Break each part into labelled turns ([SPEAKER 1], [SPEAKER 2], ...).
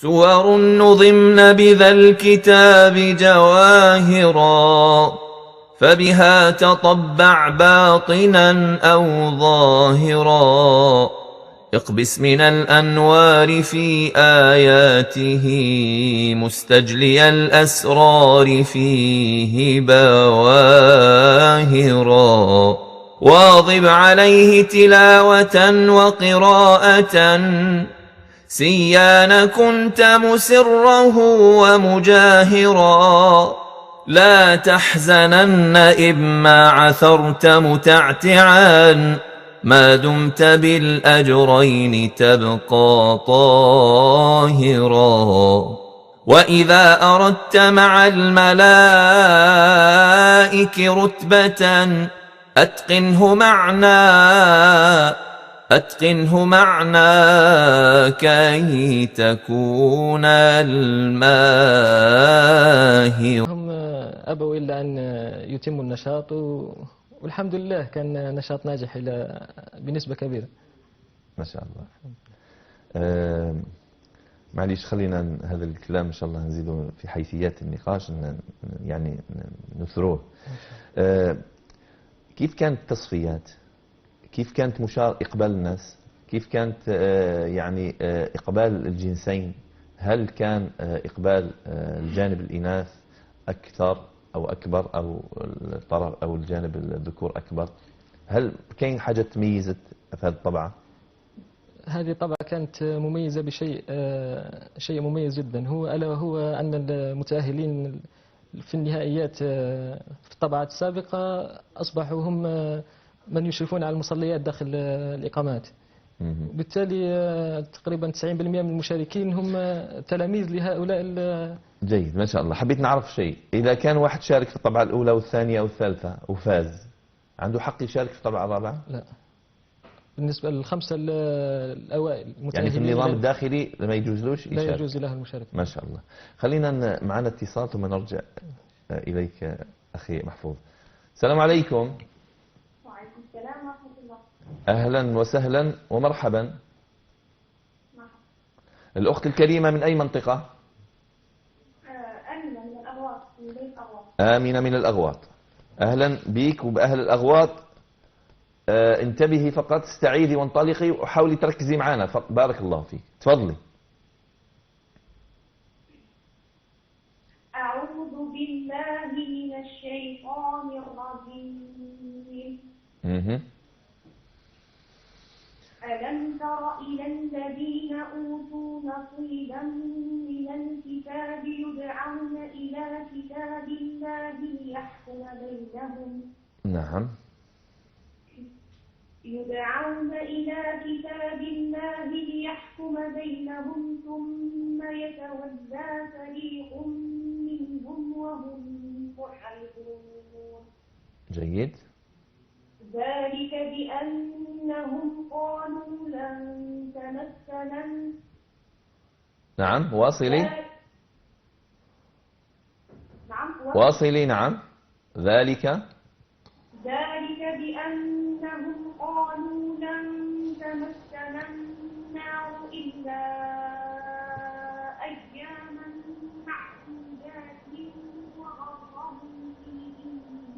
[SPEAKER 1] سور نظمن بذا الكتاب جواهرا، فبها تطبع باطنا أو ظاهرا. اقبس من الأنوار في آياته، مستجلي الأسرار فيه بواهرا. واظب عليه تلاوة وقراءة، سيان كنت مسره ومجاهرا. لا تحزنن إذ ما عثرت متعتعا، ما دمت بالأجرين تبقى طاهرا. وإذا أردت مع الملائك رتبة، أتقنه معنا كي تكون الماهر.
[SPEAKER 2] هم أبوا إلا أن يتموا النشاط والحمد لله كان نشاط ناجح بنسبة كبيرة.
[SPEAKER 3] ما شاء الله. معليش خلينا هذا الكلام إن شاء الله نزيده في حيثيات النقاش، يعني نثروه. كيف كانت التصفيات؟ كيف كانت إقبال الناس؟ كيف كانت يعني إقبال الجنسين؟ هل كان إقبال الجانب الإناث أكثر أو أكبر، أو الطرف أو الجانب الذكور أكبر؟ هل كاين حاجة تميزت في هذه الطبعة؟
[SPEAKER 2] هذه الطبعة كانت مميزة بشيء شيء مميز جدا، ألا وهو أن المتأهلين في النهائيات في الطبعات السابقة أصبحوا هم من يشرفون على المصليات داخل الإقامات. بالتالي تقريبا 90% من المشاركين هم تلاميذ لهؤلاء.
[SPEAKER 3] جيد، ما شاء الله. حبيت نعرف شيء، إذا كان واحد شارك في الطبعة الأولى والثانية والثالثة وفاز، عنده حق يشارك في الطبعة الرابعة؟
[SPEAKER 2] لا، بالنسبة للخمسة الأوائل
[SPEAKER 3] يعني في النظام الداخلي ما يجوزلوش يشارك؟
[SPEAKER 2] لا يجوز له المشاركة.
[SPEAKER 3] ما شاء الله. خلينا معنا اتصال ثم نرجع إليك أخي محفوظ. السلام عليكم.
[SPEAKER 4] وعليكم السلام ورحمة الله.
[SPEAKER 3] أهلا وسهلا ومرحبا. الأخت الكريمة من أي منطقة؟
[SPEAKER 4] آمنة من الأغواط، من بيت أغواط.
[SPEAKER 3] آمنة من الأغواط، أهلا بك وبأهل الأغواط. انتبهي فقط، استعيذي وانطلقي وحاولي تركزي معنا. بارك الله فيك، تفضلي.
[SPEAKER 4] أعوذ بالله من الشيطان الرجيم. ألم تر إلى الذين أوتوا نصيبا من الكتاب يدعون إلى كتاب الله ليحكم بينهم.
[SPEAKER 3] نعم.
[SPEAKER 4] يدعون إلى كتاب الله ليحكم بينهم ثم يتولى فريق منهم وهم معرضون.
[SPEAKER 3] جيد.
[SPEAKER 4] ذلك بأنهم قالوا لن تمسنا.
[SPEAKER 3] نعم، واصلي.
[SPEAKER 4] نعم
[SPEAKER 3] واصلي. نعم. ذلك
[SPEAKER 4] بأنهم قالوا لن تمسنا النار إلا أياما معدودات وغرهم في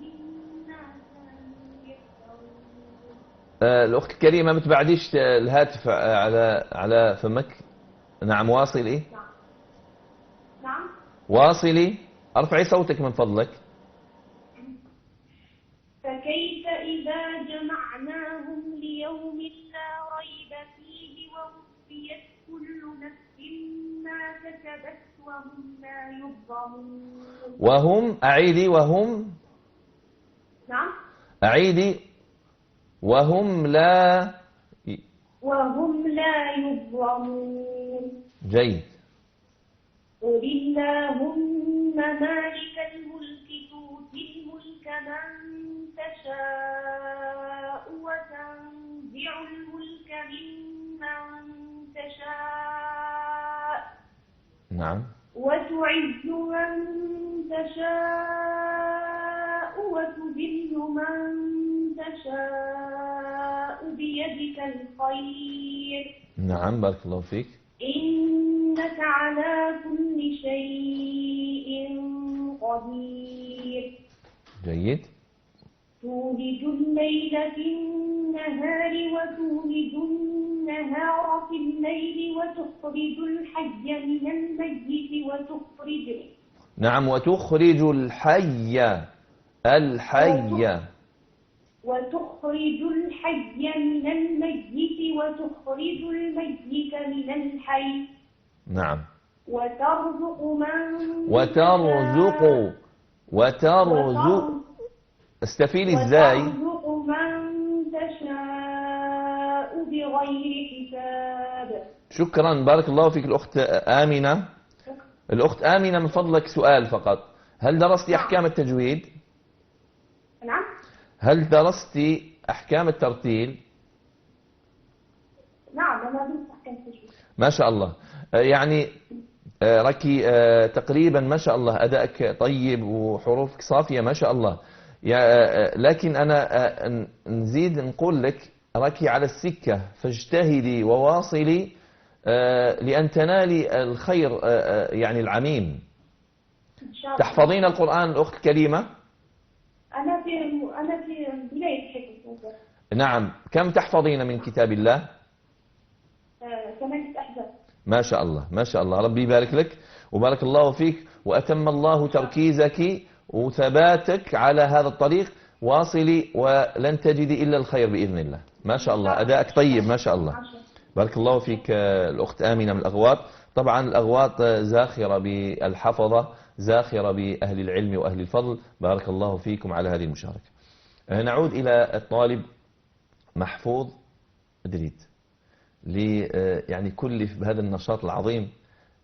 [SPEAKER 4] دينهم ما كانوا يفترون.
[SPEAKER 3] الأخت الكريمة ما تبعديش الهاتف على فمك. نعم، واصلي.
[SPEAKER 4] نعم.
[SPEAKER 3] واصلي، ارفعي صوتك من فضلك.
[SPEAKER 4] فكيف إذا جمعناهم ليوم لا ريب فيه ووفيت كل نفس ما كسبت وهم لا يظلمون.
[SPEAKER 3] أعيدي.
[SPEAKER 4] نعم.
[SPEAKER 3] أعيدي. وهم لا
[SPEAKER 4] يظلمون.
[SPEAKER 3] جيد.
[SPEAKER 4] قل اللهم مالك الملك تؤتي الملك من تشاء وتنزع الملك ممن تشاء.
[SPEAKER 3] نعم.
[SPEAKER 4] وتعز من تشاء وتذل من تشاء بيدك الخير.
[SPEAKER 3] نعم، بارك الله فيك.
[SPEAKER 4] إنك على على كل شيء قدير.
[SPEAKER 3] جيد.
[SPEAKER 4] تولج الليل في النهار وتولج النهار في الليل وتخرج الحي من الميت
[SPEAKER 3] نعم، وتخرج الحي
[SPEAKER 4] وتخرج الحي من الميت وتخرج الميت من الحي.
[SPEAKER 3] نعم.
[SPEAKER 4] وترزق من
[SPEAKER 3] وترزق استفيل ازاي؟
[SPEAKER 4] وترزق من تشاء بغير حساب.
[SPEAKER 3] شكرا، بارك الله فيك الأخت آمنة. الأخت آمنة من فضلك سؤال فقط، هل درستي أحكام التجويد؟
[SPEAKER 4] نعم.
[SPEAKER 3] هل درستي أحكام الترتيل؟
[SPEAKER 4] نعم أنا درست أحكام التجويد.
[SPEAKER 3] ما شاء الله، يعني ركي تقريبا ما شاء الله أدائك طيب وحروفك صافية ما شاء الله. لكن أنا نزيد نقول لك ركي على السكة، فاجتهدي وواصلي لأن تنالي الخير يعني العميم.
[SPEAKER 4] إن شاء الله.
[SPEAKER 3] تحفظين القرآن الأخت الكريمة؟
[SPEAKER 4] أنا في بداية حفظ.
[SPEAKER 3] نعم. كم تحفظين من كتاب الله؟
[SPEAKER 4] 8 أحزاب.
[SPEAKER 3] ما شاء الله ما شاء الله، ربي يبارك لك وبارك الله فيك وأتم الله تركيزك وثباتك على هذا الطريق. واصلي ولن تجدي إلا الخير بإذن الله. ما شاء الله أدائك طيب ما شاء الله. بارك الله فيك الأخت آمنة من الأغواط. طبعا الأغواط زاخرة بالحفظة، زاخرة بأهل العلم وأهل الفضل. بارك الله فيكم على هذه المشاركة. نعود إلى الطالب محفوظ إدريد يعني كلف بهذا النشاط العظيم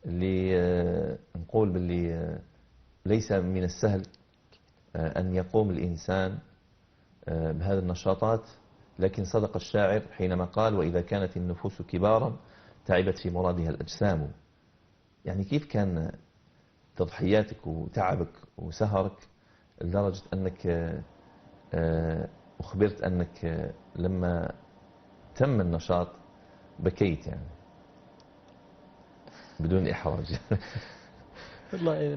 [SPEAKER 3] اللي نقول باللي ليس من السهل أن يقوم الإنسان بهذه النشاطات، لكن صدق الشاعر حينما قال: وإذا كانت النفوس كبارا تعبت في مرادها الأجسام. يعني كيف كان تضحياتك وتعبك وسهرك لدرجة أنك أخبرت أنك لما تم النشاط بكيت يعني بدون إحراج.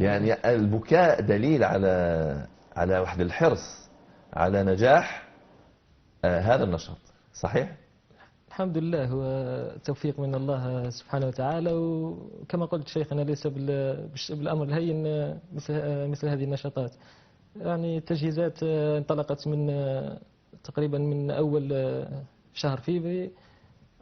[SPEAKER 3] يعني البكاء دليل على وحد الحرص على نجاح هذا النشاط، صحيح؟
[SPEAKER 2] الحمد لله، هو توفيق من الله سبحانه وتعالى. وكما قلت شيخنا ليس بالأمر الهين مثل هذه النشاطات. يعني التجهيزات انطلقت من تقريبا من أول شهر فيفري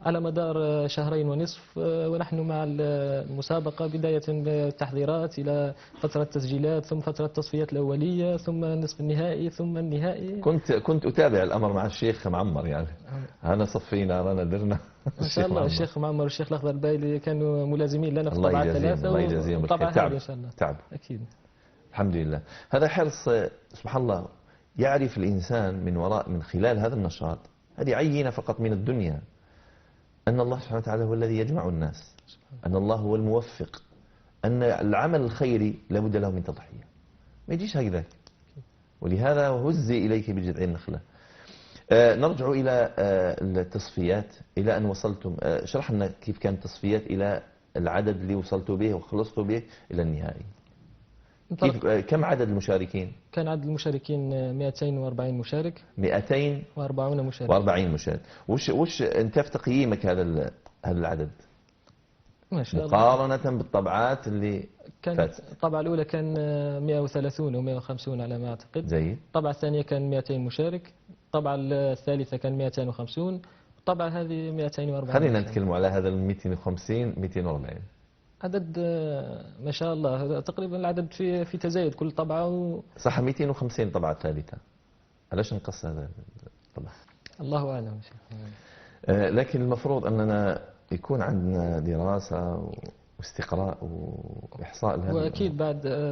[SPEAKER 2] على مدار 2.5 ونحن مع المسابقة، بداية التحضيرات إلى فترة التسجيلات، ثم فترة التصفيات الأولية، ثم النصف النهائي، ثم النهائي.
[SPEAKER 3] كنت أتابع الأمر مع الشيخ معمر، يعني أنا صفينا رانا درنا.
[SPEAKER 2] ما شاء الله الشيخ معمر والشيخ الأخضر البايلي كانوا ملازمين لنا في
[SPEAKER 3] الله
[SPEAKER 2] الطبعة الثلاثة.
[SPEAKER 3] الله يجازيهم
[SPEAKER 2] طبعا
[SPEAKER 3] تعب
[SPEAKER 2] إن شاء الله
[SPEAKER 3] تعب
[SPEAKER 2] أكيد.
[SPEAKER 3] الحمد لله. هذا حرص سبحان الله. يعرف الإنسان من خلال هذا النشاط، هذه عينة فقط من الدنيا، أن الله سبحانه وتعالى هو الذي يجمع الناس، أن الله هو الموفق، أن العمل الخيري لابد له من تضحية، ما يجيش هكذا. ولهذا هزي إليك بجذع النخلة. نرجع إلى التصفيات إلى أن وصلتم. شرح لنا كيف كانت التصفيات إلى العدد اللي وصلتوا به وخلصتوا به إلى النهائي. كم عدد المشاركين؟
[SPEAKER 2] كان عدد المشاركين 240 مشارك.
[SPEAKER 3] 240
[SPEAKER 2] مشارك.
[SPEAKER 3] وش انت في تقييمك هذا العدد؟
[SPEAKER 2] ما شاء الله.
[SPEAKER 3] مقارنة بالطبعات اللي
[SPEAKER 2] كانت الطبعة الأولى كان 130 و 150 على ما أعتقد.
[SPEAKER 3] زين.
[SPEAKER 2] الطبعة الثانية كان 200 مشارك. الطبعة الثالثة كان 250. الطبعة هذه 240.
[SPEAKER 3] خلينا نتكلم على هذا ال 250 240.
[SPEAKER 2] عدد ما شاء الله تقريبا العدد في تزايد كل طبعة
[SPEAKER 3] صح. 250 طبعة ثالثة، علاش نقص هذا الطبعة؟
[SPEAKER 2] الله أعلم.
[SPEAKER 3] لكن المفروض أننا يكون عندنا دراسة واستقراء وإحصاء لهذا.
[SPEAKER 2] وأكيد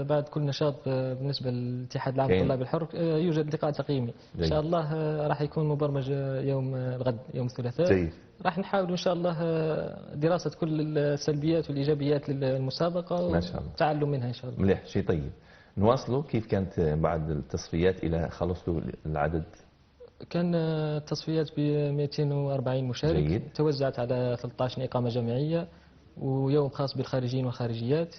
[SPEAKER 2] بعد كل نشاط بالنسبة للاتحاد العام للطلاب الحر يوجد لقاء تقييمي إن شاء الله راح يكون مبرمج يوم الغد يوم الثلاثاء.
[SPEAKER 3] جيد.
[SPEAKER 2] راح نحاول إن شاء الله دراسة كل السلبيات والإيجابيات للمسابقة والتعلم منها إن شاء الله.
[SPEAKER 3] مليح، شيء طيب. نواصلوا. كيف كانت بعد التصفيات إلى خلصتوا العدد؟
[SPEAKER 2] كان التصفيات ب 240 مشارك.
[SPEAKER 3] جيد.
[SPEAKER 2] توزعت على 13 إقامة جامعية ويوم خاص بالخارجين والخارجيات.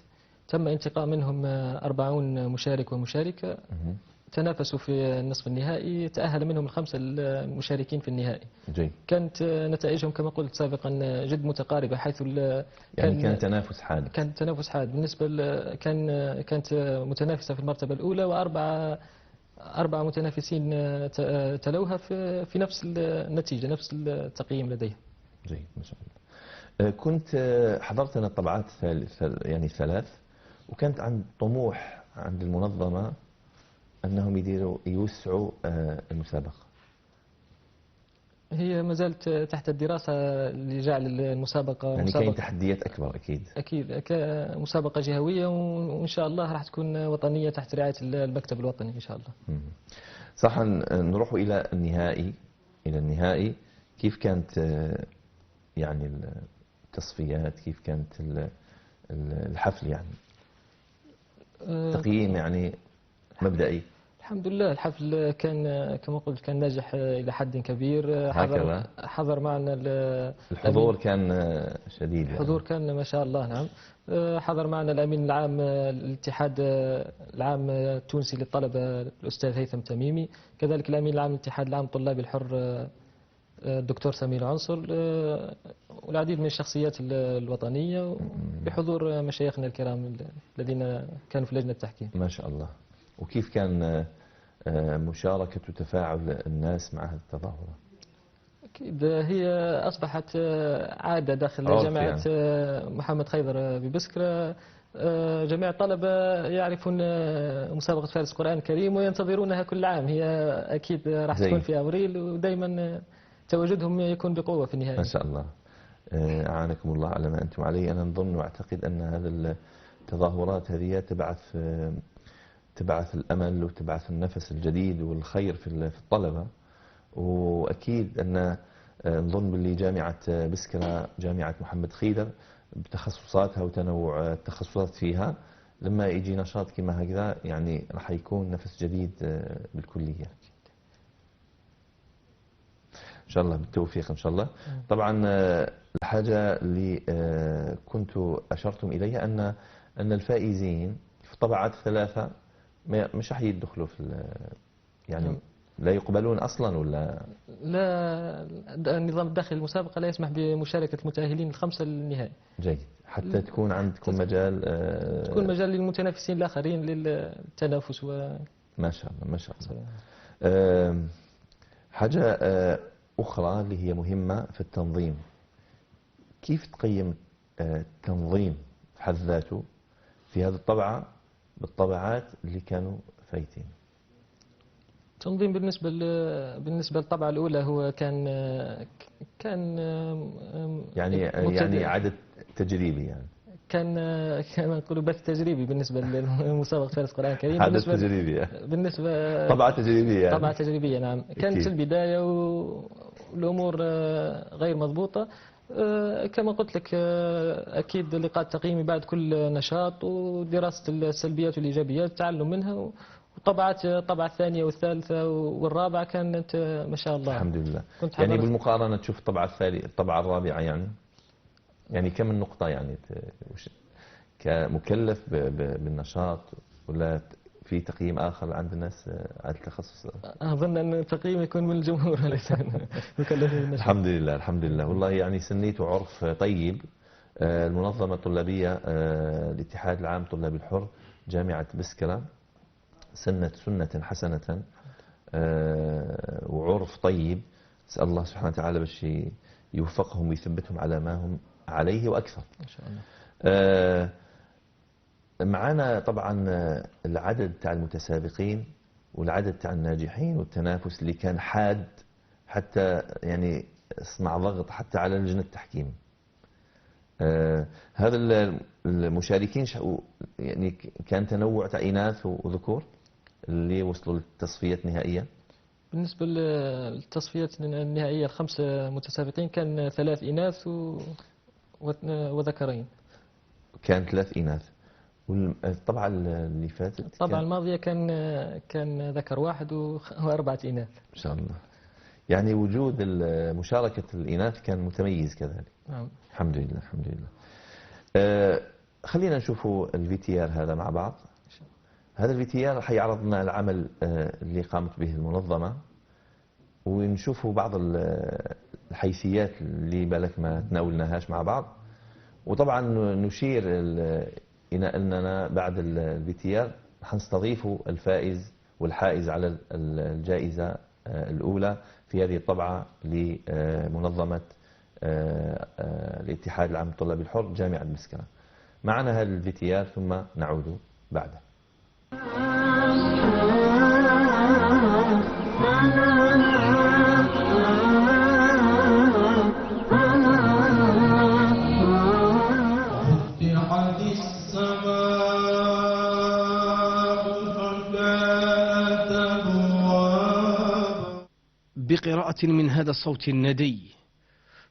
[SPEAKER 2] تم انتقاء منهم 40 مشارك ومشاركة،
[SPEAKER 3] مهم.
[SPEAKER 2] تنافسوا في النصف النهائي، تأهل منهم الخمسة المشاركين في النهائي.
[SPEAKER 3] جيد.
[SPEAKER 2] كانت نتائجهم كما قلت سابقا جد متقاربة، حيث
[SPEAKER 3] يعني كان تنافس حاد.
[SPEAKER 2] كان تنافس حاد. بالنسبة كانت متنافسة في المرتبة الأولى، أربع متنافسين تلوها في نفس النتيجة، نفس التقييم لديهم.
[SPEAKER 3] جيد ما شاء الله. كنت حضرت أنا الطبعات يعني ثلاث، وكانت عند طموح عند المنظمة أنهم يوسعوا المسابقة.
[SPEAKER 2] هي ما زالت تحت الدراسة لجعل المسابقة
[SPEAKER 3] يعني كاين تحديات أكبر أكيد.
[SPEAKER 2] أكيد كمسابقة جهوية، وإن شاء الله راح تكون وطنية تحت رعاية المكتب الوطني إن شاء الله.
[SPEAKER 3] صح. نروح إلى النهائي. كيف كانت يعني التصفيات؟ كيف كانت الحفل يعني تقييم يعني مبدئي؟
[SPEAKER 2] الحمد لله الحفل كان كما قلت كان ناجح إلى حد كبير.
[SPEAKER 3] هكذا.
[SPEAKER 2] حضر معنا
[SPEAKER 3] الحضور كان شديد يعني.
[SPEAKER 2] الحضور كان ما شاء الله. نعم. حضر معنا الأمين العام الاتحاد العام التونسي للطلبة الأستاذ هيثم تميمي، كذلك الأمين العام الاتحاد العام الطلابي الحر الدكتور سمير عنصر، والعديد من الشخصيات الوطنية، بحضور مشايخنا الكرام الذين كانوا في لجنة التحكيم.
[SPEAKER 3] ما شاء الله. وكيف كان مشاركة وتفاعل الناس مع هذه التظاهرة؟
[SPEAKER 2] أكيد هي أصبحت عادة داخل جامعة يعني. محمد خيبر ببسكرة. جميع الطلبة يعرفون مسابقة فارس القرآن الكريم وينتظرونها كل عام. هي أكيد راح تكون في أبريل، ودائما تواجدهم يكون بقوة في النهاية.
[SPEAKER 3] ما شاء الله. أعانكم الله على ما أنتم عليه. أنا نظن وأعتقد أن هذه التظاهرات هذه تبعث الأمل وتبعث النفس الجديد والخير في الطلبة. وأكيد أن نظن باللي جامعة بسكرة جامعة محمد خيدر بتخصصاتها وتنوع التخصصات فيها، لما يجي نشاط كما هكذا يعني راح يكون نفس جديد بالكلية. إن شاء الله بالتوفيق إن شاء الله. طبعا الحاجة اللي كنت أشرتم إليها أن الفائزين في طبعات ثلاثة مش راح يدخلوا في يعني لا يقبلون أصلا ولا
[SPEAKER 2] لا. النظام الداخلي المسابقة لا يسمح بمشاركة المتأهلين الخمسة للنهائي.
[SPEAKER 3] جيد. حتى تكون عندكم مجال
[SPEAKER 2] تكون مجال للمتنافسين الآخرين للتنافس
[SPEAKER 3] ما شاء الله ما شاء الله. حاجة أخرى اللي هي مهمة في التنظيم، كيف تقيم التنظيم في حد ذاته في هذه الطبعة بالطبعات اللي كانوا فايتين؟
[SPEAKER 2] التنظيم بالنسبة للطبعة الأولى هو كان
[SPEAKER 3] يعني عدد تجريبي يعني
[SPEAKER 2] كان نقولوا بث تجريبي بالنسبة لمسابقة فارس القرآن الكريم.
[SPEAKER 3] حدث تجريبي
[SPEAKER 2] بالنسبة
[SPEAKER 3] طبعة تجريبية يعني.
[SPEAKER 2] طبعة تجريبية نعم. كانت البداية والأمور غير مضبوطة. كما قلت لك أكيد لقاء تقييمي بعد كل نشاط ودراسة السلبيات والإيجابيات والتعلم منها. وطبعات الطبعة الثانية والثالثة والرابعة كانت ما شاء الله
[SPEAKER 3] الحمد لله. يعني بالمقارنة تشوف الطبعة الرابعة يعني كم النقطة يعني كمكلف بالنشاط، ولا في تقييم آخر عند الناس على التخصص؟
[SPEAKER 2] أظن أن التقييم يكون من الجمهور وليس مكلف بالنشاط.
[SPEAKER 3] الحمد لله الحمد لله. والله يعني سنيت عرف طيب. المنظمة الطلابية الاتحاد العام الطلابي الحر جامعة بسكرة سنة حسنة وعرف طيب. أسأل الله سبحانه وتعالى باش يوفقهم ويثبتهم على ما هم عليه وأكثر
[SPEAKER 2] إن شاء الله.
[SPEAKER 3] معنا طبعا العدد تاع المتسابقين والعدد تاع الناجحين والتنافس اللي كان حاد حتى يعني صنع ضغط حتى على لجنة التحكيم. هذا المشاركين يعني كان تنوع تاع إناث وذكور اللي وصلوا للتصفيات النهائية.
[SPEAKER 2] بالنسبة للتصفيات النهائية الخمس متسابقين كان 3 إناث وذكرين.
[SPEAKER 3] كان 3 إناث. والطبعة اللي فاتت
[SPEAKER 2] الطبعة الماضية كان ذكر واحد و4 إناث.
[SPEAKER 3] إن شاء الله. يعني وجود مشاركة الإناث كان متميز كذلك.
[SPEAKER 2] نعم.
[SPEAKER 3] الحمد لله الحمد لله. خلينا نشوفوا الفيتيار هذا مع بعض. هذا الفيتيار رح يعرض لنا العمل اللي قامت به المنظمة، ونشوفوا بعض الحيثيات اللي بالك ما تناولناهاش مع بعض. وطبعا نشير إلى أننا بعد الفيتيار حنستضيفوا الفائز والحائز على الجائزة الأولى في هذه الطبعة لمنظمة الاتحاد العام الطلابي الحر جامعة مسكرة. معنا هذا الفيتيار ثم نعود بعده.
[SPEAKER 5] بقراءة من هذا الصوت الندي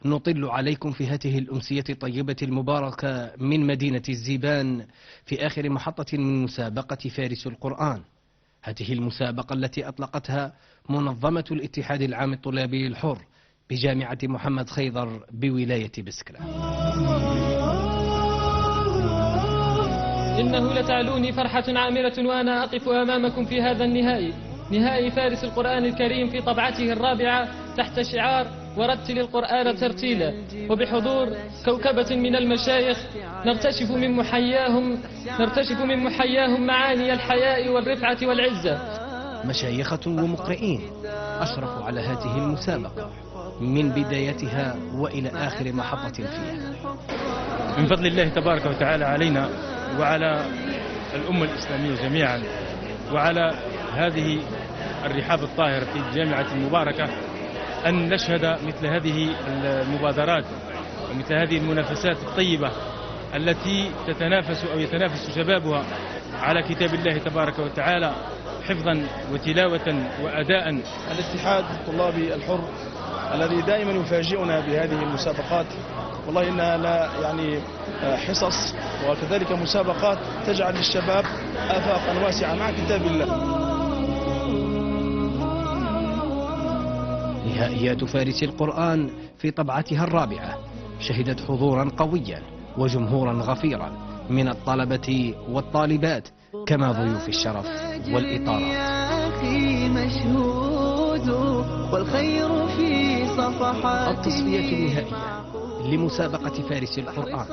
[SPEAKER 5] نطل عليكم في هذه الأمسية الطيبة المباركة من مدينة الزيبان في آخر محطة من مسابقة فارس القرآن. هذه المسابقة التي أطلقتها منظمة الاتحاد العام الطلابي الحر بجامعة محمد خيضر بولاية بسكرة.
[SPEAKER 2] إنه لتعلوني فرحة عامرة وأنا أقف أمامكم في هذا النهائي، نهائي فارس القرآن الكريم في طبعته الرابعة تحت شعار ورتل القرآن ترتيلا، وبحضور كوكبة من المشايخ نرتشف من محياهم معاني الحياء والرفعة والعزة.
[SPEAKER 5] مشايخة ومقرئين أشرفوا على هذه المسابقة من بدايتها وإلى آخر محطة فيها.
[SPEAKER 6] من فضل الله تبارك وتعالى علينا وعلى الأمة الإسلامية جميعا وعلى هذه الرحاب الطاهرة في الجامعة المباركة أن نشهد مثل هذه المبادرات ومثل هذه المنافسات الطيبة التي تتنافس أو يتنافس شبابها على كتاب الله تبارك وتعالى حفظا وتلاوة وأداء.
[SPEAKER 7] الاتحاد الطلابي الحر الذي دائما يفاجئنا بهذه المسابقات، والله إنها لا يعني حصص وكذلك مسابقات تجعل للشباب آفاقا واسعة مع كتاب الله.
[SPEAKER 5] نهائيات فارس القرآن في طبعتها الرابعة شهدت حضورا قويا وجمهورا غفيرا من الطلبة والطالبات كما ضيوف الشرف والإطارات. التصفية النهائية لمسابقة فارس القرآن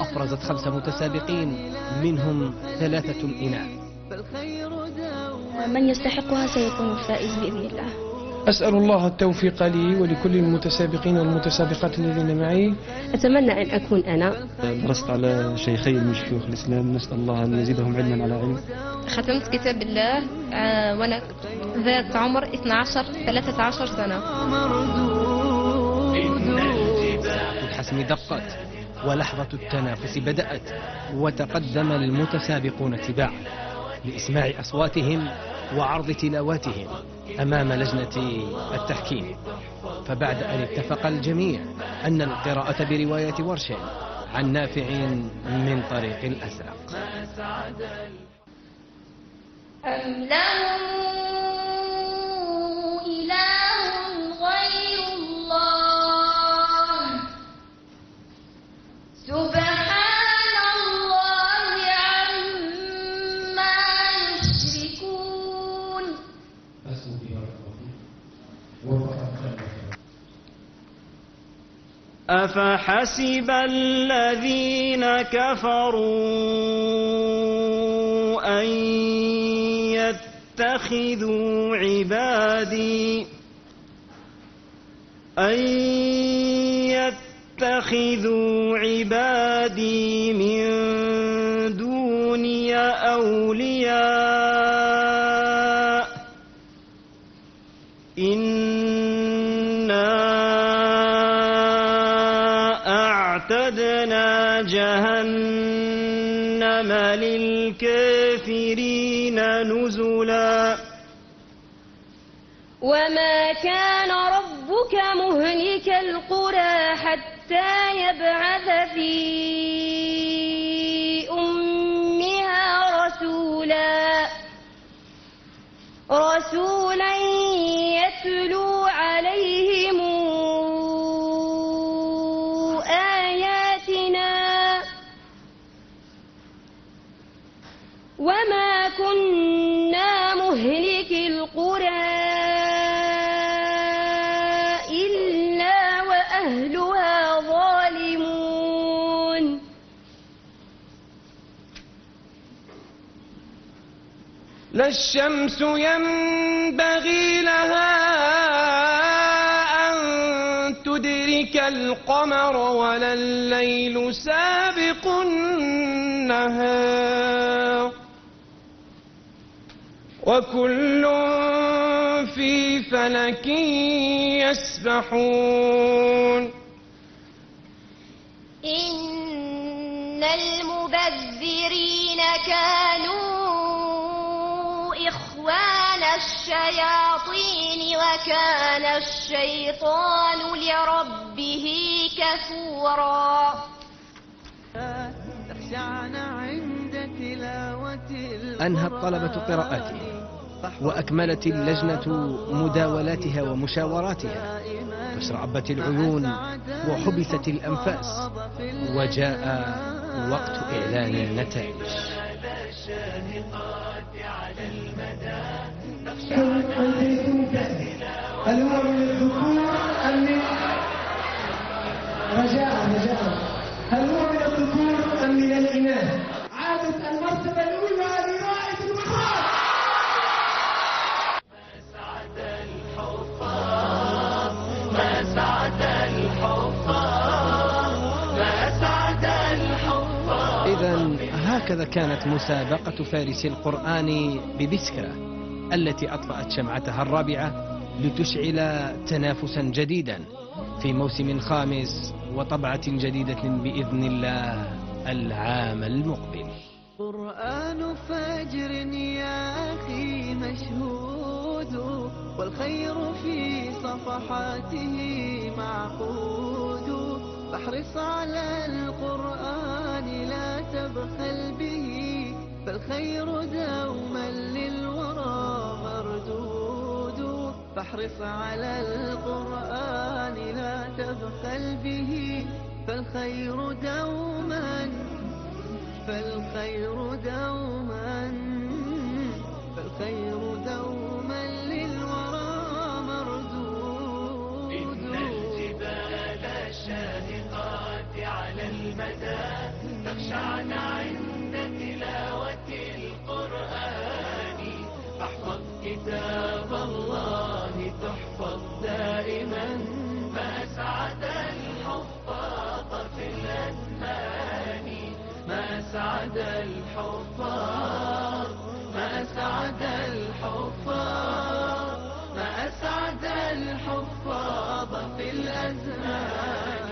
[SPEAKER 5] أفرزت 5 متسابقين منهم 3 إناث.
[SPEAKER 8] من يستحقها سيكون الفائز بإذن الله.
[SPEAKER 9] أسأل الله التوفيق لي ولكل المتسابقين والمتسابقات الذين معي.
[SPEAKER 8] أتمنى أن أكون أنا.
[SPEAKER 9] درست على شيخين من شيوخ الإسلام، نسأل الله أن يزيدهم علما على علم.
[SPEAKER 8] ختمت كتاب الله وأنا ذات عمر 13 سنة.
[SPEAKER 5] الحسم دقت ولحظة التنافس بدأت، وتقدم المتسابقون تباعا لإسماع أصواتهم وعرض تلاواتهم أمام لجنة التحكيم. فبعد أن اتفق الجميع أن القراءة برواية ورش عن نافع من طريق الأزرق.
[SPEAKER 10] أم لهم إله غير الله سبحان الله عما يشركون.
[SPEAKER 11] أفحسب الذين كفروا أن يتخذوا عبادي من دوني أولياء إنا أعتدنا جهنم للكافرين نزلا.
[SPEAKER 10] وما كان ربك مهلك القرى حتى يبعث في أمها رسولا يتلو عليهم آياتنا وما كنا مهلك القرى إلا وأهلها ظالمون
[SPEAKER 11] لا الشمس ينبغي لها أن تدرك القمر ولا الليل سابق النهار وكل في فلك يسبحون
[SPEAKER 10] إن المبذرين كانوا إخوان الشياطين وكان الشيطان لربه كفورا
[SPEAKER 5] أنهى الطلبة قراءته وأكملت اللجنة مداولاتها ومشاوراتها، فاشرعبت العيون وحبست الأنفاس، وجاء وقت إعلان النتائج.
[SPEAKER 12] هل هو من الذكور أم من رجاء هل هو من الذكور أم من الإناث؟ عادت المرتبة الأولى لرائد الوفاء.
[SPEAKER 13] ما سعد الحفاظ.
[SPEAKER 5] إذن هكذا كانت مسابقة فارس القرآن ببسكرة التي أطفأت شمعتها الرابعة لتشعل تنافسا جديدا في موسم خامس وطبعة جديدة بإذن الله العام المقبل.
[SPEAKER 13] قرآن فجر يا أخي مشهود والخير في صفحاته معقود، فاحرص على القرآن لا تبخل به، فالخير دوما للورى مردود. فاحرص على القرآن لا تبخل به، فالخير دوما للورى مردود. إن الجبال الشاهقات على المدى تخشعن عند تلاوة القرآن، فاحفظ كتاب الله تحفظ دائما، ما أسعد الحفاظ في الأزمان، ما أسعد الحفاظ، ما أسعد الحفاظ، ما أسعد الحفاظ في الأزمان.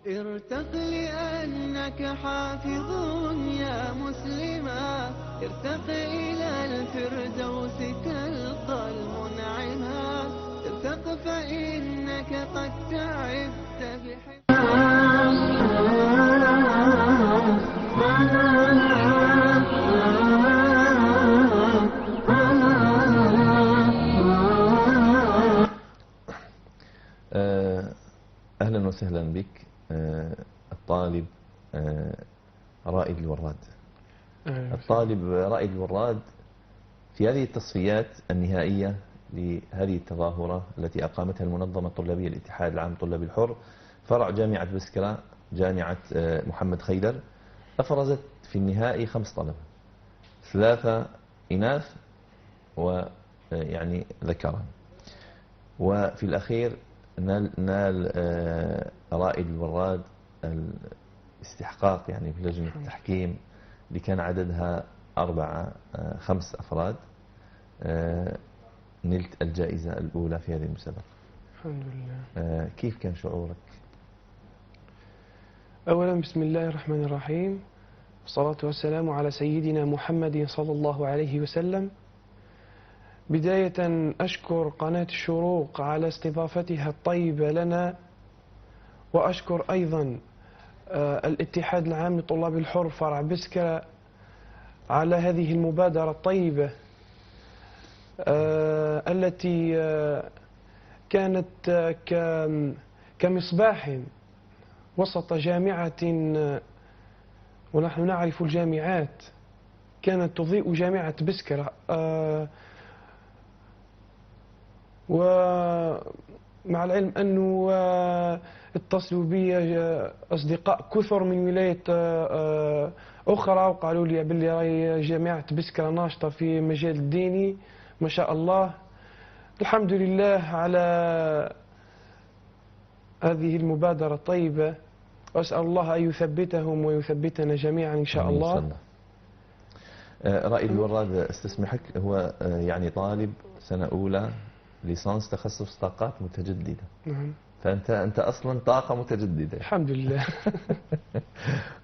[SPEAKER 13] ارتق لأنك حافظ يا مسلما، ارتق إلى الفردوس تلقى المنعما، ارتق فإنك قد تعبت
[SPEAKER 3] أهلا وسهلا بك الطالب رائد الوراد. الطالب رائد الوراد في هذه التصفيات النهائية لهذه التظاهرة التي أقامتها المنظمة الطلابية الاتحاد العام الطلابي الحر فرع جامعة بسكرة جامعة محمد خيدر، أفرزت في النهائي 5 طلبة، 3 إناث ويعني ذكران، وفي الأخير نال رائد الوراد الاستحقاق يعني في لجنة التحكيم اللي كان عددها 5 أفراد. نلت الجائزة الأولى في هذه المسابقة.
[SPEAKER 9] الحمد لله.
[SPEAKER 3] كيف كان شعورك؟
[SPEAKER 9] أولا بسم الله الرحمن الرحيم، والصلاة والسلام على سيدنا محمد صلى الله عليه وسلم. بداية أشكر قناة الشروق على استضافتها الطيبة لنا، وأشكر أيضا الاتحاد العام لطلاب الحر فرع بسكرة على هذه المبادرة الطيبة التي كانت كمصباح وسط جامعة، ونحن نعرف الجامعات، كانت تضيء جامعة بسكرة. ومع العلم أنه اتصلوا بي أصدقاء كثر من ولاية أخرى وقالوا لي باللي راهي جامعة بسكرة ناشطة في مجال الديني ما شاء الله. الحمد لله على هذه المبادرة الطيبة، وأسأل الله أن يثبتهم ويثبتنا جميعا إن شاء الله.
[SPEAKER 3] رائد الوراد استسمحك، هو يعني طالب سنة أولى ليسانس تخصص طاقات متجددة.
[SPEAKER 9] نعم.
[SPEAKER 3] فأنت أصلا طاقة متجددة.
[SPEAKER 9] الحمد لله.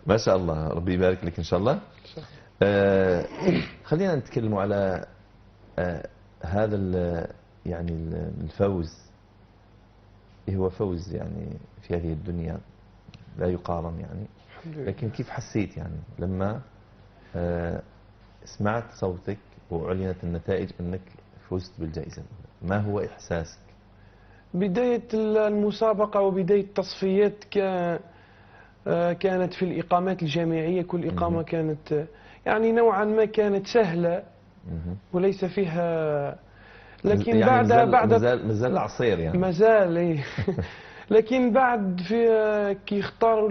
[SPEAKER 3] ما شاء الله، ربي يبارك لك إن شاء الله. خلينا نتكلم على هذا يعني الفوز، هو فوز يعني في هذه الدنيا لا يقارن يعني، لكن كيف حسيت يعني لما سمعت صوتك وأعلنت النتائج أنك فزت بالجائزة؟ ما هو إحساسك؟
[SPEAKER 9] بداية المسابقة وبداية التصفيات كانت في الإقامات الجامعية. كل إقامة كانت يعني نوعا ما كانت سهلة وليس فيها، لكن
[SPEAKER 3] يعني
[SPEAKER 9] بعد
[SPEAKER 3] مازال العصير يعني
[SPEAKER 9] مازال إيه. لكن بعد في كي يختاروا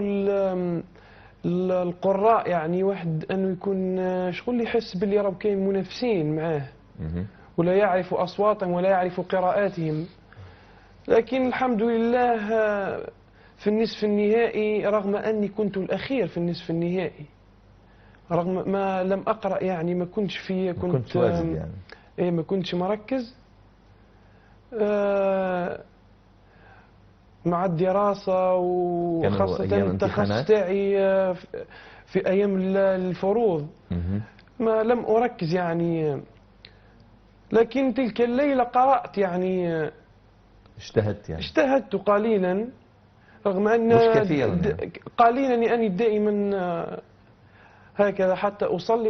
[SPEAKER 9] القراء يعني واحد انه يكون شغل يحس باللي راه كاين منافسين معاه ولا يعرف اصواتهم ولا يعرف قراءاتهم. لكن الحمد لله في النصف النهائي، رغم اني كنت الاخير في النصف النهائي، رغم ما لم اقرا يعني ما كنتش في
[SPEAKER 3] كنت واجد يعني
[SPEAKER 9] ايه ما كنتش مركز مع الدراسة، وخاصة التخصص تاعي في أيام الفروض ما لم أركز يعني. لكن تلك الليلة قرأت يعني، اجتهدت قليلا، رغم أن
[SPEAKER 3] مش كثيرا يعني.
[SPEAKER 9] قليلا لأني دائما هكذا حتى أصلي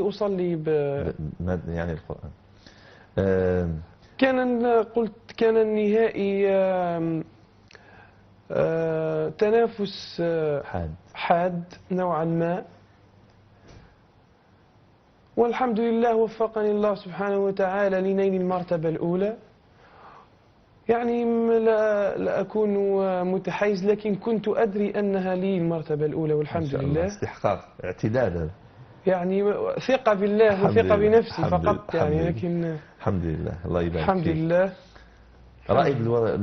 [SPEAKER 3] يعني القرآن.
[SPEAKER 9] كان النهائي تنافس حاد نوعا ما، والحمد لله وفقني الله سبحانه وتعالى لنيل المرتبة الأولى. يعني لا أكون متحيز، لكن كنت أدري أنها لي المرتبة الأولى والحمد لله.
[SPEAKER 3] استحقاق، اعتداد هذا
[SPEAKER 9] يعني ثقة بالله وثقة بنفسي فقط يعني. لكن
[SPEAKER 3] الحمد لله، الله يبارك
[SPEAKER 9] الحمد
[SPEAKER 3] فيك.
[SPEAKER 9] لله.
[SPEAKER 3] رائد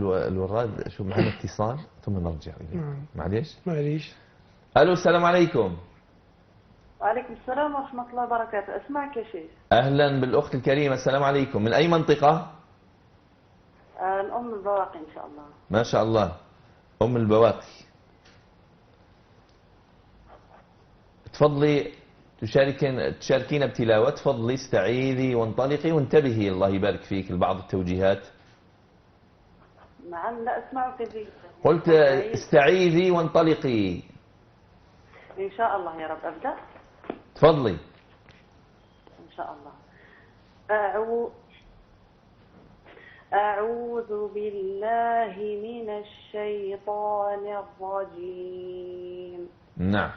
[SPEAKER 3] الوراد، شو معنا اتصال ثم نرجع إليه. معليش. ألو، السلام عليكم.
[SPEAKER 14] وعليكم السلام ورحمة الله وبركاته. أسمعك يا شيخ.
[SPEAKER 3] أهلا بالأخت الكريمة، السلام عليكم. من أي منطقة؟
[SPEAKER 14] الأم البواقي إن شاء الله.
[SPEAKER 3] ما شاء الله، أم البواقي. تفضلي تشاركين بتلاوة. تفضلي استعيذي وانطلقي وانتبهي، الله يبارك فيك، لبعض التوجيهات.
[SPEAKER 14] نعم، لا أسمعك جيدا.
[SPEAKER 3] قلت استعيذي وانطلقي.
[SPEAKER 14] إن شاء الله يا رب. أبدأ.
[SPEAKER 3] تفضلي.
[SPEAKER 14] إن شاء الله. أعوذ بالله من الشيطان الرجيم.
[SPEAKER 3] نعم.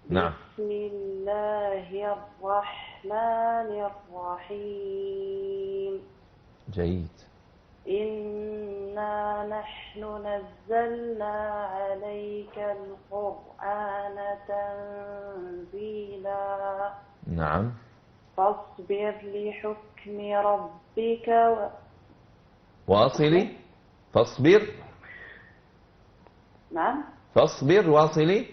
[SPEAKER 14] بسم الله الرحمن الرحيم.
[SPEAKER 3] جيد.
[SPEAKER 14] إنا نحن نزلنا عليك القرآن تنزيلا.
[SPEAKER 3] نعم.
[SPEAKER 14] فاصبر لحكم ربك
[SPEAKER 3] واصلي. فاصبر.
[SPEAKER 14] نعم.
[SPEAKER 3] فاصبر، واصلي.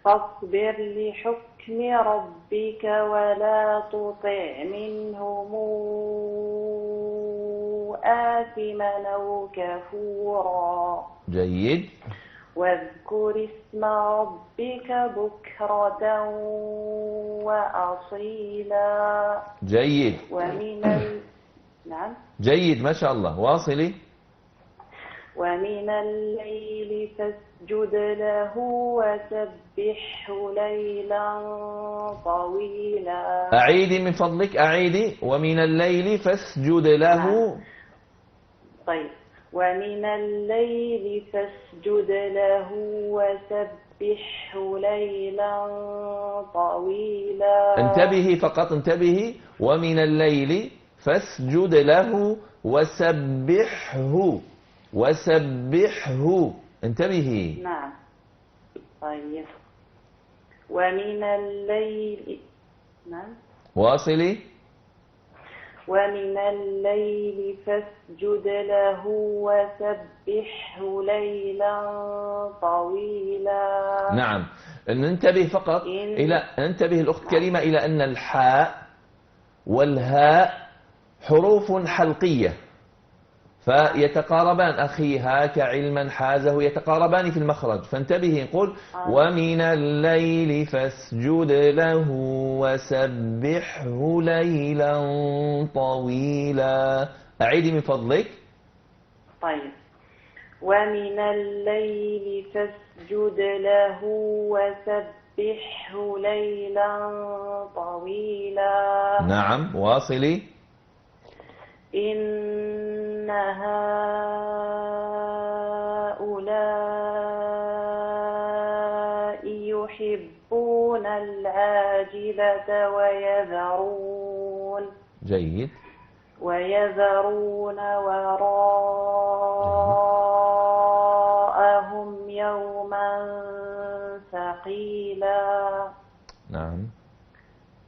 [SPEAKER 14] فاصبر لحكم ربك ولا تطع منهم آثما أو كفورا.
[SPEAKER 3] جيد.
[SPEAKER 14] واذكر اسم ربك بكرة وأصيلا.
[SPEAKER 3] جيد.
[SPEAKER 14] نعم.
[SPEAKER 3] جيد ما شاء الله، واصلي.
[SPEAKER 14] ومن الليل فاسجد له وسبحه ليلا طويلا.
[SPEAKER 3] أعيدي من فضلك، أعيدي. ومن الليل فاسجد له.
[SPEAKER 14] طيب. ومن الليل فاسجد له وسبحه ليلا طويلا.
[SPEAKER 3] انتبهي فقط، انتبهي. ومن الليل فاسجد له وسبحه، وسبحه، انتبهي.
[SPEAKER 14] نعم. طيب. ومن الليل، نعم،
[SPEAKER 3] واصلي.
[SPEAKER 14] ومن الليل فاسجد له وسبحه ليلا طويلا.
[SPEAKER 3] نعم. ننتبه فقط انتبه الأخت كريمة إلى أن الحاء والهاء حروف حلقية، فيتقاربان. أخي هاك علما حازه، يتقاربان في المخرج، فانتبهي. نقول ومن الليل فاسجد له وسبحه ليلا طويلا. أعيدي من فضلك.
[SPEAKER 14] طيب. ومن الليل فاسجد له وسبحه ليلا طويلا.
[SPEAKER 3] نعم. واصلي.
[SPEAKER 14] إن هؤلاء يحبون العاجلة
[SPEAKER 3] جيد.
[SPEAKER 14] ويذرون وراءهم يوما ثقيلا.
[SPEAKER 3] نعم.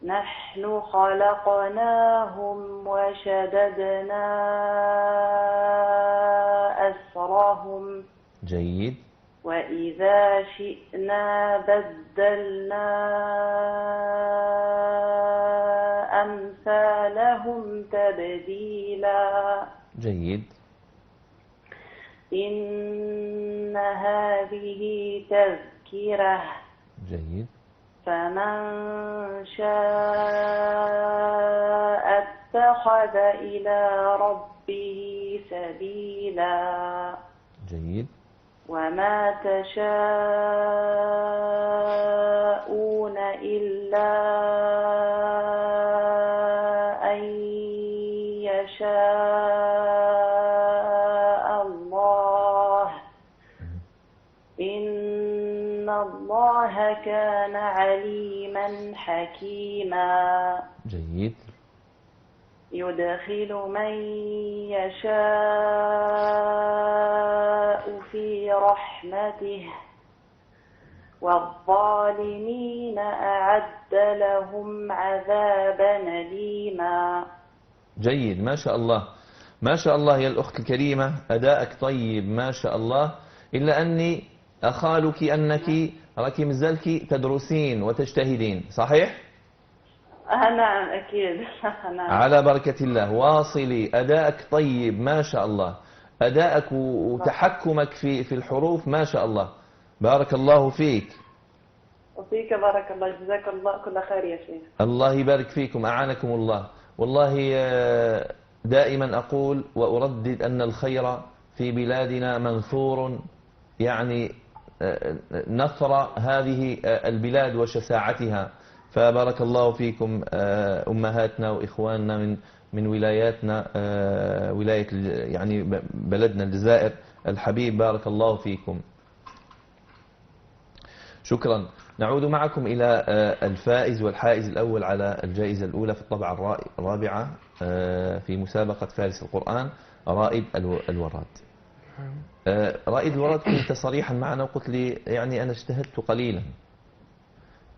[SPEAKER 14] نحن خلقناهم وشددنا أسرهم.
[SPEAKER 3] جيد.
[SPEAKER 14] وإذا شئنا بدلنا أمثالهم تبديلا.
[SPEAKER 3] جيد.
[SPEAKER 14] إن هذه تذكرة.
[SPEAKER 3] جيد.
[SPEAKER 14] فمن شاء اتخذ إلى ربه سبيلا.
[SPEAKER 3] جيد.
[SPEAKER 14] وما تشاءون إلا أن يشاء الله. إن الله كان عليما حكيما.
[SPEAKER 3] جيد.
[SPEAKER 14] يدخل من يشاء في رحمته والظالمين أعد لهم عذابا أليما.
[SPEAKER 3] جيد. ما شاء الله، ما شاء الله يا الأخت الكريمة، أداءك طيب ما شاء الله. إلا أني أخالك أنك راكي مازلتِ تدرسين وتجتهدين، صحيح؟
[SPEAKER 14] نعم أكيد. نعم.
[SPEAKER 3] على بركة الله. واصلي. أداءك طيب ما شاء الله، أداءك وتحكمك في الحروف ما شاء الله. بارك الله فيك.
[SPEAKER 14] وفيك بارك الله، جزاك الله كل خير يا شيخ.
[SPEAKER 3] الله يبارك فيكم، أعانكم الله. والله دائما أقول وأردد أن الخير في بلادنا منثور، يعني نثر هذه البلاد وشساعتها. فبارك الله فيكم أمهاتنا وإخواننا من ولاياتنا، ولاية يعني بلدنا الجزائر الحبيب، بارك الله فيكم. شكرا. نعود معكم إلى الفائز والحائز الأول على الجائزة الأولى في الطبعة الرابعة في مسابقة فارس القرآن، رائد الوراد. رائد الوراد، كنت صريحا معنا وقلت لي يعني أنا اجتهدت قليلا،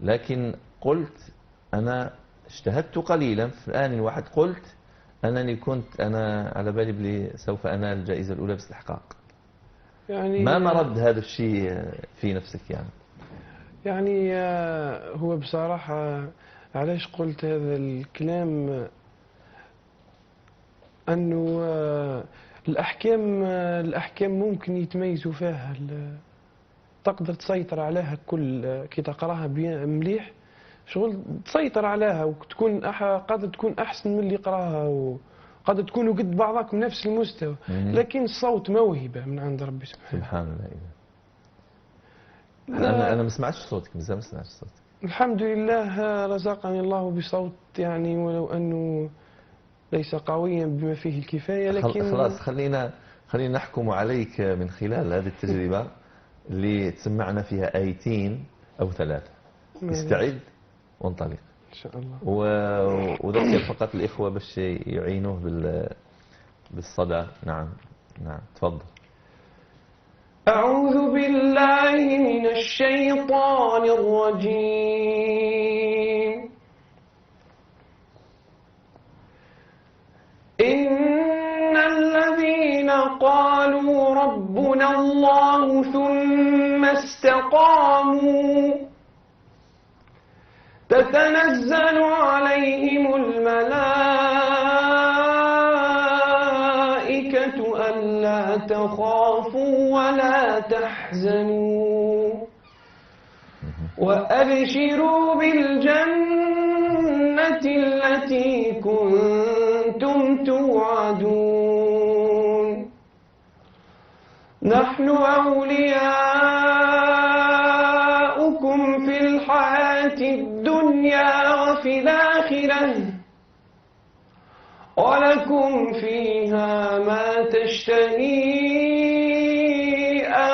[SPEAKER 3] لكن قلت أنا اجتهدت قليلا في الآن الواحد قلت أنني كنت أنا على بالي بلي سوف أنال الجائزة الأولى باستحقاق.
[SPEAKER 9] يعني
[SPEAKER 3] ما مرد هذا الشيء في نفسك
[SPEAKER 9] يعني هو بصراحة علاش قلت هذا الكلام، أنه الأحكام ممكن يتميزوا فيها، تقدر تسيطر عليها كل كي تقراها مليح، شغل تسيطر عليها وتكون قادر تكون أحسن من اللي قراها قد تكونوا قد بعضكم نفس المستوى، لكن الصوت موهبة من عند ربي سبحانه.
[SPEAKER 3] سبحان الله. أنا ما سمعتش صوتك، مازال ما سمعتش صوتك.
[SPEAKER 9] الحمد لله رزقني الله بصوت يعني ولو أنه ليس قويا بما فيه الكفاية، لكن
[SPEAKER 3] خلاص خلينا نحكم عليك من خلال هذه التجربة اللي تسمعنا فيها آيتين أو 3. استعد وانطلق
[SPEAKER 9] إن شاء الله.
[SPEAKER 3] وذكر فقط الإخوة باش يعينوه بالصدى. نعم تفضل.
[SPEAKER 9] أعوذ بالله من الشيطان الرجيم. إن الذين قالوا ربنا الله ثم استقاموا تتنزل عليهم الملائكة ألا تخافوا ولا تحزنوا وأبشروا بالجنة التي كنتم توعدون نحن أولياؤكم في الحياة الدنيا وفي الآخرة ولكم فيها ما تشتهي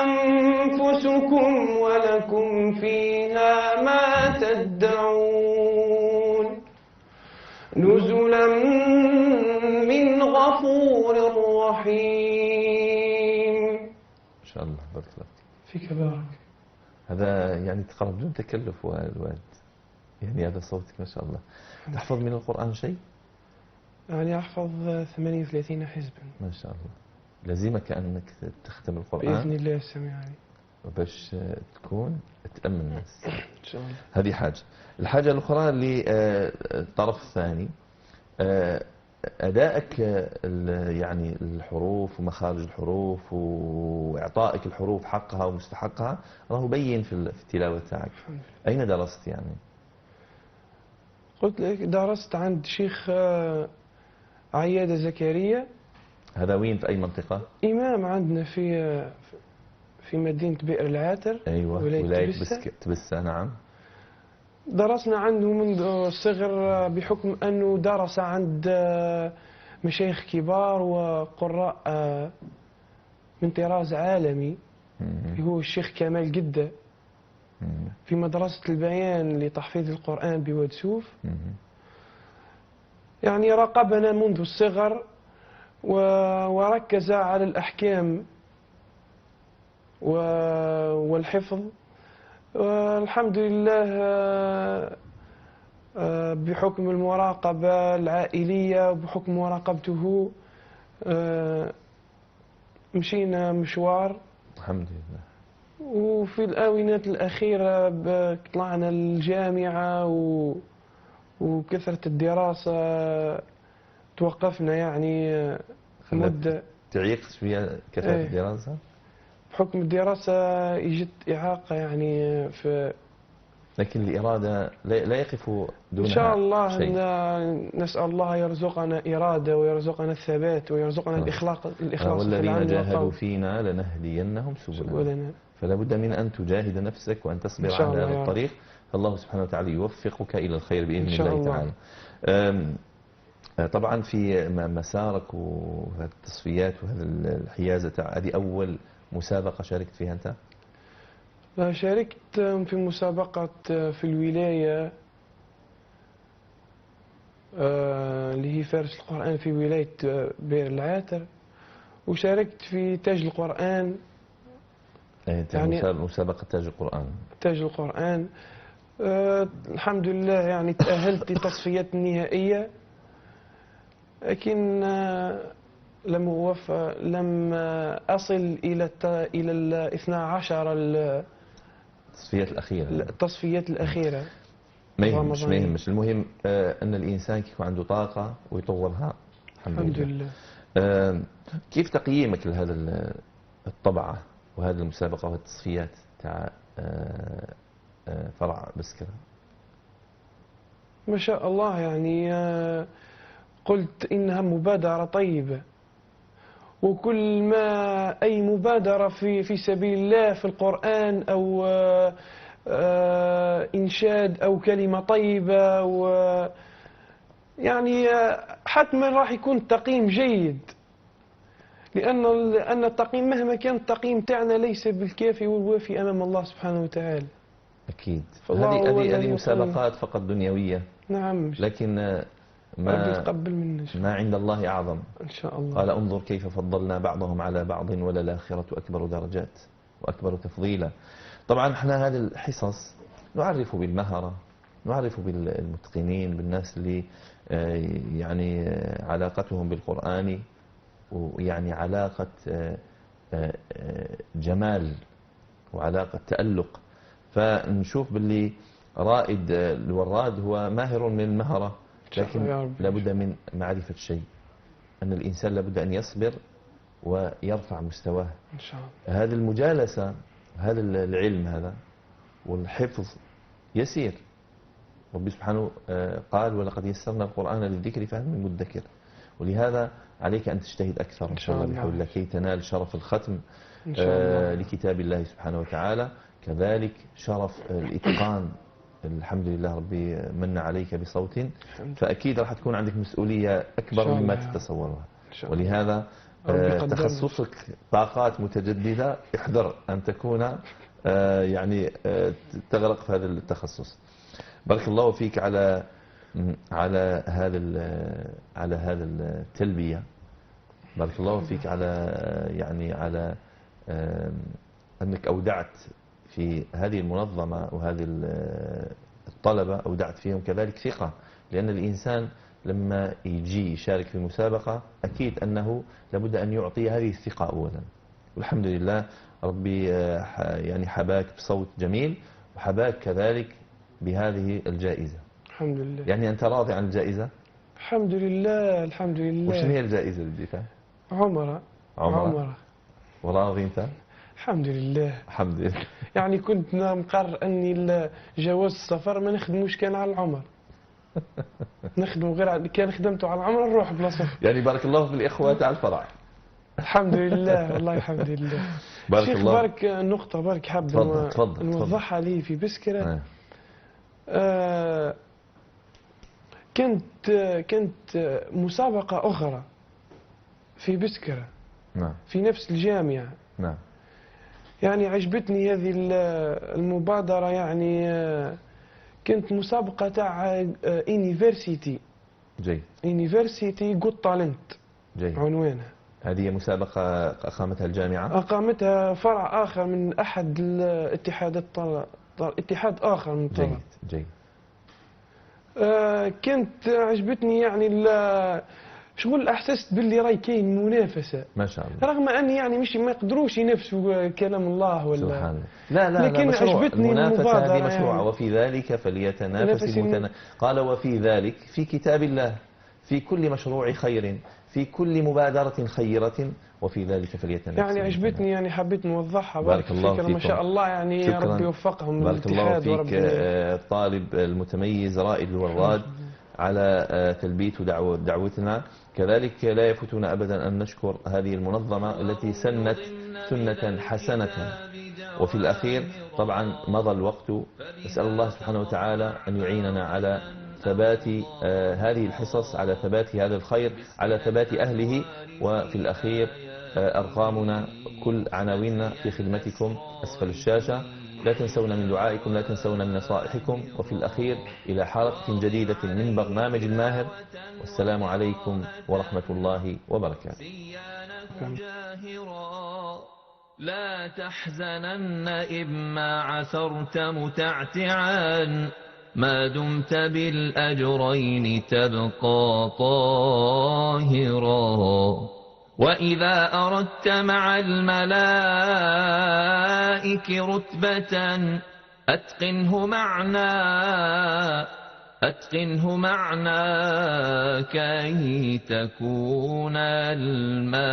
[SPEAKER 9] أنفسكم ولكم فيها ما تدعون نزلا من غفور رحيم.
[SPEAKER 3] إن شاء الله. بارك الله
[SPEAKER 9] فيك. بارك.
[SPEAKER 3] هذا يعني تقرأ بدون تكلف والوالد، يعني هذا صوتك ما شاء الله. تحفظ من القرآن شيء؟
[SPEAKER 9] يعني أحفظ 38 حزبا
[SPEAKER 3] ما شاء الله. لازمك أنك تختم القرآن
[SPEAKER 9] بإذن الله السميع العليم
[SPEAKER 3] باش تكون تأمن الناس
[SPEAKER 9] إن شاء الله.
[SPEAKER 3] هذه حاجة. الحاجة الأخرى للطرف الثاني، أدائك يعني الحروف ومخارج الحروف وإعطائك الحروف حقها ومستحقها راهو بين في التلاوة تاعك. أين درست يعني؟
[SPEAKER 9] قلت لك درست عند شيخ عيادة زكريا.
[SPEAKER 3] هذا وين في أي منطقة؟
[SPEAKER 9] إمام عندنا في مدينة بئر العاتر.
[SPEAKER 3] أيوة ولاية تبسة. نعم.
[SPEAKER 9] درسنا عنده منذ الصغر بحكم أنه درس عند مشايخ كبار وقراء من طراز عالمي اللي هو الشيخ كمال جدة في مدرسة البيان لتحفيظ القرآن بواد سوف. يعني راقبنا منذ الصغر وركز على الأحكام والحفظ، والحمد لله بحكم المراقبة العائلية وبحكم مراقبته مشينا مشوار
[SPEAKER 3] الحمد لله.
[SPEAKER 9] وفي الآونات الأخيرة طلعنا الجامعة وكثرة الدراسة توقفنا يعني مدة.
[SPEAKER 3] تعيقت شوية كثرة الدراسة؟ بحكم
[SPEAKER 9] الدراسة اجت إعاقة يعني
[SPEAKER 3] لكن الإرادة لا يقف دونها
[SPEAKER 9] إن شاء الله
[SPEAKER 3] شيء.
[SPEAKER 9] نسأل الله يرزقنا إرادة ويرزقنا الثبات ويرزقنا الإخلاص
[SPEAKER 3] والذين جاهدوا فينا لنهدينهم سبلنا. فلا بد من أن تجاهد نفسك وأن تصبر على هذا الطريق، فالله سبحانه وتعالى يوفقك إلى الخير بإذن الله تعالى. طبعا في مسارك وهذه التصفيات وهذه الحيازة هذه أول مسابقة شاركت فيها أنت؟
[SPEAKER 9] لا، شاركت في مسابقة في الولاية اللي هي فارس القرآن في ولاية بئر العاتر، وشاركت في تاج القرآن.
[SPEAKER 3] يعني مسابقة تاج القرآن.
[SPEAKER 9] تاج القرآن الحمد لله يعني تأهلت للتصفيات النهائية، لكن لم أصل إلى 12
[SPEAKER 3] التصفيات الأخيرة.
[SPEAKER 9] التصفيات الأخيرة.
[SPEAKER 3] ما يهمش المهم أن الإنسان يكون عنده طاقة ويطورها.
[SPEAKER 9] الحمد لله.
[SPEAKER 3] كيف تقييمك لهذا الطبعة وهذه المسابقة وهذه التصفيات تاع فرع بسكرة؟
[SPEAKER 9] ما شاء الله يعني قلت إنها مبادرة طيبة، وكل ما أي مبادرة في سبيل الله في القرآن أو إنشاد أو كلمة طيبة يعني حتما راح يكون التقييم جيد، لأن التقييم مهما كان التقييم تاعنا ليس بالكافي والوافي أمام الله سبحانه وتعالى.
[SPEAKER 3] أكيد.
[SPEAKER 9] هذه
[SPEAKER 3] هذه مسابقات فقط دنيوية.
[SPEAKER 9] نعم.
[SPEAKER 3] لكن ما عند الله أعظم
[SPEAKER 9] إن شاء الله.
[SPEAKER 3] قال انظر كيف فضلنا بعضهم على بعض وللآخرة أكبر درجات وأكبر تفضيلا. طبعا احنا هذه الحصص نعرف بالمهرة، نعرف بالمتقنين، بالناس اللي يعني علاقتهم بالقرآن ويعني علاقة جمال وعلاقة تألق. فنشوف باللي رائد الوراد هو ماهر من المهرة، لكن لابد من معرفة شيء، أن الإنسان لابد أن يصبر ويرفع مستواه.
[SPEAKER 9] إن شاء الله.
[SPEAKER 3] هذه المجالسة، هذا العلم هذا والحفظ يسير. ربي سبحانه قال ولقد يسرنا القرآن للذكر فهل من مدكر. ولهذا عليك أن تجتهد أكثر إن شاء الله بحول الله كي تنال شرف الختم لكتاب الله سبحانه وتعالى، كذلك شرف الإتقان. الحمد لله ربي من عليك بصوت، فأكيد راح تكون عندك مسؤولية أكبر مما تتصورها. ولهذا تخصصك طاقات متجددة، احذر أن تكون يعني تغرق في هذا التخصص. بارك الله فيك على هذا التلبية. بارك الله فيك على أنك أودعت في هذه المنظمة وهذه الطلبة، أودعت فيهم كذلك ثقة، لأن الإنسان لما يجي يشارك في مسابقة أكيد أنه لابد أن يعطي هذه الثقة أولا. والحمد لله ربي يعني حباك بصوت جميل، وحباك كذلك بهذه الجائزة.
[SPEAKER 9] الحمد لله.
[SPEAKER 3] يعني أنت راضي عن الجائزة؟
[SPEAKER 9] الحمد لله الحمد لله.
[SPEAKER 3] وش هي الجائزة اللي اديتها؟
[SPEAKER 9] عمرة.
[SPEAKER 3] وراضي أنت؟
[SPEAKER 9] الحمد لله.
[SPEAKER 3] الحمد لله.
[SPEAKER 9] يعني كنت مقرر أني جواز السفر ما نخدموش كان على العمر، نخدم غير كان خدمته على العمر نروح بلا سفر.
[SPEAKER 3] يعني بارك الله في الإخوة على الفرع.
[SPEAKER 9] الحمد لله والله الحمد لله.
[SPEAKER 3] بارك الله.
[SPEAKER 9] بارك نقطة بارك حاب نوضحها لي في بسكرة. كانت مسابقة أخرى في بسكرة.
[SPEAKER 3] نعم.
[SPEAKER 9] في نفس الجامعة.
[SPEAKER 3] نعم.
[SPEAKER 9] يعني عجبتني هذه المبادرة، يعني كانت مسابقة تاع يونيفرسيتي.
[SPEAKER 3] جيد.
[SPEAKER 9] يونيفرسيتي جوت تالنت.
[SPEAKER 3] جيد.
[SPEAKER 9] عنوانها.
[SPEAKER 3] هذه مسابقة أقامتها الجامعة؟
[SPEAKER 9] أقامتها فرع آخر من أحد الاتحادات، اتحاد آخر من
[SPEAKER 3] جيد. جيد.
[SPEAKER 9] كانت عجبتني يعني شغل احسست باللي راي كاين منافسه
[SPEAKER 3] ما شاء الله،
[SPEAKER 9] رغم اني يعني مش ما يقدروش ينافسوا كلام الله ولا
[SPEAKER 3] سبحان الله. لا
[SPEAKER 9] لكن
[SPEAKER 3] مشروع.
[SPEAKER 9] عجبتني
[SPEAKER 3] المنافسه هذه مشروعه
[SPEAKER 9] يعني.
[SPEAKER 3] وفي ذلك فليتنافس قال وفي ذلك في كتاب الله في كل مشروع خير في كل مبادره خيره وفي ذلك فليتنافس.
[SPEAKER 9] يعني عجبتني يعني حبيت نوضحها.
[SPEAKER 3] بارك الله فيكم.
[SPEAKER 9] ما شاء الله يعني
[SPEAKER 3] شكرا.
[SPEAKER 9] ربي يوفقهم.
[SPEAKER 3] بارك الله فيك الطالب المتميز رائد الوراد على تلبية دعوتنا. كذلك لا يفوتنا أبدا أن نشكر هذه المنظمة التي سنت سنة حسنة. وفي الأخير طبعا مضى الوقت، نسأل الله سبحانه وتعالى أن يعيننا على ثبات هذه الحصص، على ثبات هذا الخير، على ثبات أهله. وفي الأخير أرقامنا كل عناويننا في خدمتكم أسفل الشاشة. لا تنسونا من دعائكم، لا تنسونا من نصائحكم. وفي الأخير إلى حلقة جديدة من برنامج الماهر، والسلام عليكم ورحمة الله وبركاته.
[SPEAKER 1] لا تحزنن إذ ما عثرت متعتعا، ما دمت بالأجرين تبقى طاهرا. وإذا أردت مع الملائك رتبة أتقنه معنا كي تكون الماهرا.